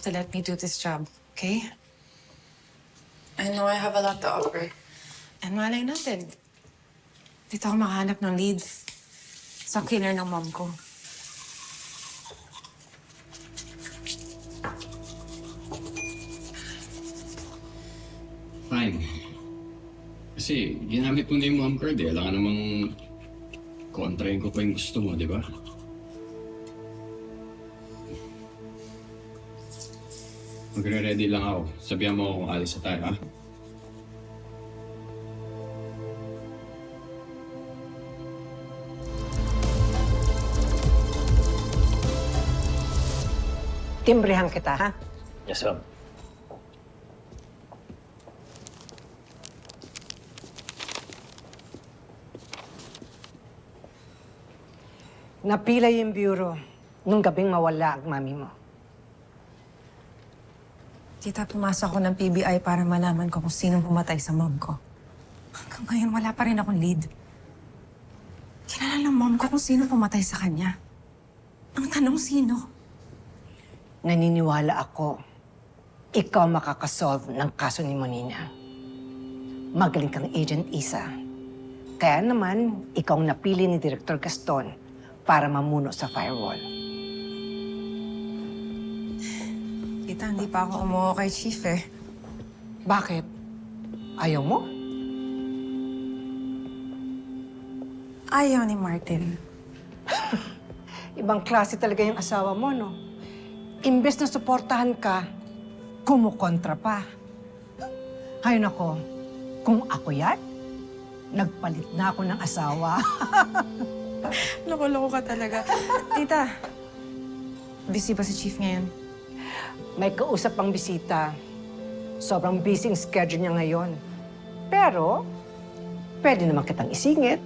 to let me do this job, okay? I know I have a lot to offer. And malay natin, dito ako makahanap ng leads sa killer ng mom ko. Fine. Kasi ginamit mo na yung mom card eh. Alam ka namang kontrahin ko pa yung gusto mo, di ba? Magre-ready lang ako. Sabihan mo ako kung alis na tayo, ha? Timbrehan kita, ha? Yes, ma'am. Napila yung bureau nung gabing mawala ang mami mo. Tita, pumasok ako ng PBI para malaman ko kung sinong pumatay sa mom ko. Hanggang ngayon, wala pa rin akong lead. Kilala ng mom ko kung sino pumatay sa kanya. Ang tanong, sino? Naniniwala ako, ikaw makakasolve ng kaso ni Monina. Magaling kang Agent Isa. Kaya naman, ikaw ang napili ni Director Gaston para mamuno sa firewall. Tita, hindi pa ako umuha kay Chief eh. Bakit? Ayaw mo? Ayaw ni Martin. Ibang klase talaga yung asawa mo, no? Imbes na suportahan ka, kumukontra pa. Hay nako, kung ako yan, nagpalit na ako ng asawa. Loko-loko ka talaga. Tita, busy ba si Chief ngayon? May kausap pang bisita. Sobrang busy ang schedule niya ngayon. Pero, pwede naman kitang isingit.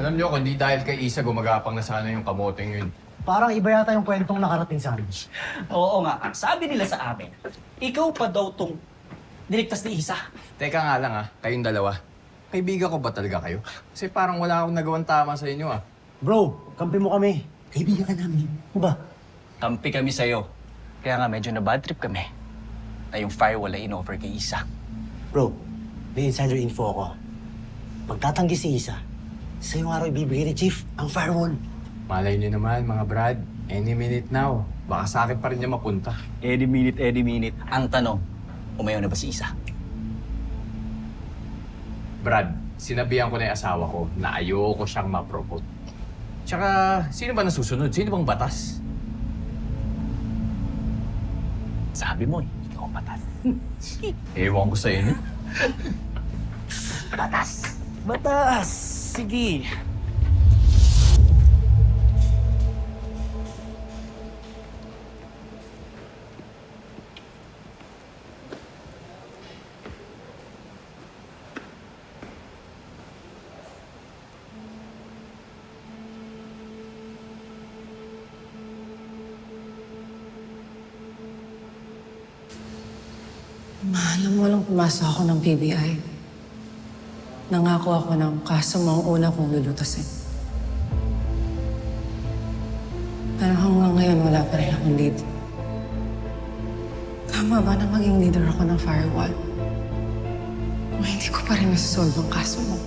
Alam niyo, kung di dahil kay Isa, gumagapang na sana yung kamoteng yun. Parang iba yata yung kwentong nakarating sa amin. Oo nga, ang sabi nila sa amin, ikaw pa daw tong niligtas ni Isa. Teka nga lang kayong dalawa. Kaibigan ko ba talaga kayo? Kasi parang wala akong nagawang tama sa inyo Bro, kampi mo kami. Kaibigan ka namin. Ano ba? Kampi kami sa'yo. Kaya nga medyo na bad trip kami na yung firewall ay in-offer kay Isa. Bro, may insider info ako. Pagtatanggi si Isa, sa yung araw ibibigay ni Chief ang firewall. Malay niyo naman, mga Brad. Any minute now. Baka sa akin pa rin niya mapunta. Any minute. Ang tanong, umayaw na ba si Isa? Brad, sinabihan ko na yung asawa ko na ayoko siyang ma-promote. Tsaka, sino ba nasusunod? Sino bang batas? Sabi mo, ikaw ang batas. Ewan ko sa inyo. Batas! Batas! Sige. Alam mo lang pumasok ako ng PBI. Nangako ako ng kaso mo ang una kong lulutasin. Pero hanggang ngayon, wala pa rin akong lead. Tama ba na maging leader ako ng firewall? Kung hindi ko pa rin nasusolve ang kaso mo?